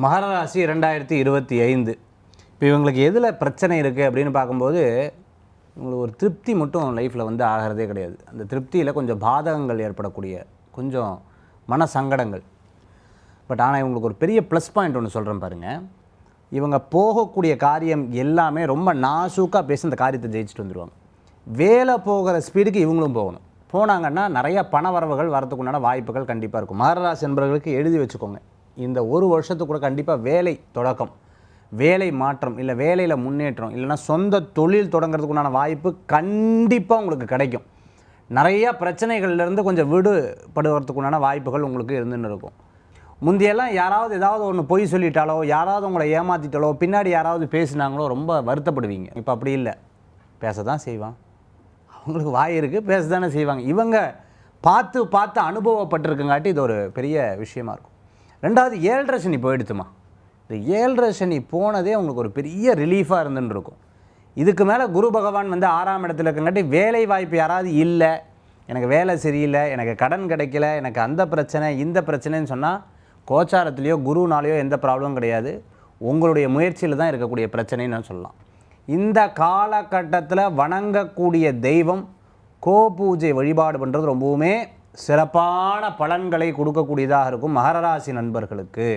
மகர ராசி 2025. இப்போ இவங்களுக்கு எதில் பிரச்சனை இருக்குது அப்படின்னு பார்க்கும்போது இவங்களுக்கு ஒரு திருப்தி மட்டும் லைஃப்பில் வந்து ஆகிறதே கிடையாது. அந்த திருப்தியில் கொஞ்சம் பாதகங்கள் ஏற்படக்கூடிய கொஞ்சம் மன சங்கடங்கள். பட் ஆனால் இவங்களுக்கு ஒரு பெரிய ப்ளஸ் பாயிண்ட் ஒன்று சொல்கிறேன் பாருங்கள். இவங்க போகக்கூடிய காரியம் எல்லாமே ரொம்ப நாசூக்காக பேசி இந்த காரியத்தை ஜெயிச்சுட்டு வந்துடுவாங்க. வேலை போகிற ஸ்பீடுக்கு இவங்களும் போகணும். போனாங்கன்னா நிறைய பண வரவுகள் வரதுக்கு உண்டான வாய்ப்புகள் கண்டிப்பாக இருக்கும். மகர ராசி என்பவர்களுக்கு எழுதி வச்சுக்கோங்க, இந்த ஒரு வருஷத்துக்கு கூட கண்டிப்பாக வேலை தொடக்கம், வேலை மாற்றம், இல்லை வேலையில் முன்னேற்றம், இல்லைனா சொந்த தொழில் தொடங்கிறதுக்குண்டான வாய்ப்பு கண்டிப்பாக உங்களுக்கு கிடைக்கும். நிறையா பிரச்சனைகள்லேருந்து கொஞ்சம் விடுபடுவதுக்குண்டான வாய்ப்புகள் உங்களுக்கு இருந்துன்னு இருக்கும். முந்தையெல்லாம் யாராவது ஏதாவது ஒன்று பொய் சொல்லிட்டாலோ, யாராவது உங்களை ஏமாற்றிட்டாலோ, பின்னாடி யாராவது பேசினாங்களோ ரொம்ப வருத்தப்படுவீங்க. இப்போ அப்படி இல்லை, பேச தான் செய்வான். அவங்களுக்கு வாய் இருக்குது, பேச தானே செய்வாங்க. இவங்க பார்த்து பார்த்து அனுபவப்பட்டிருக்குங்காட்டி இது ஒரு பெரிய விஷயமா இருக்கும். ரெண்டாவது, 7.5 சனி போயிடுத்துமா. இந்த 7.5 சனி போனதே உங்களுக்கு ஒரு பெரிய ரிலீஃபாக இருந்துன்னு இருக்கும். இதுக்கு மேலே குரு பகவான் வந்து 6ஆம் இடத்துல இருக்கங்காட்டி வேலை வாய்ப்பு யாராவது இல்லை, எனக்கு வேலை சரியில்லை, எனக்கு கடன் கிடைக்கல, எனக்கு அந்த பிரச்சனை இந்த பிரச்சனைன்னு சொன்னால் கோச்சாரத்துலேயோ குருனாலேயோ எந்த ப்ராப்ளமும் கிடையாது. உங்களுடைய முயற்சியில் தான் இருக்கக்கூடிய பிரச்சனைன்னு சொல்லலாம். இந்த காலகட்டத்தில் வணங்கக்கூடிய தெய்வம் கோபூஜை வழிபாடு பண்ணுறது ரொம்பவுமே சிறப்பான பலன்களை கொடுக்கக்கூடியதாக இருக்கும் மகர ராசி நண்பர்களுக்கு.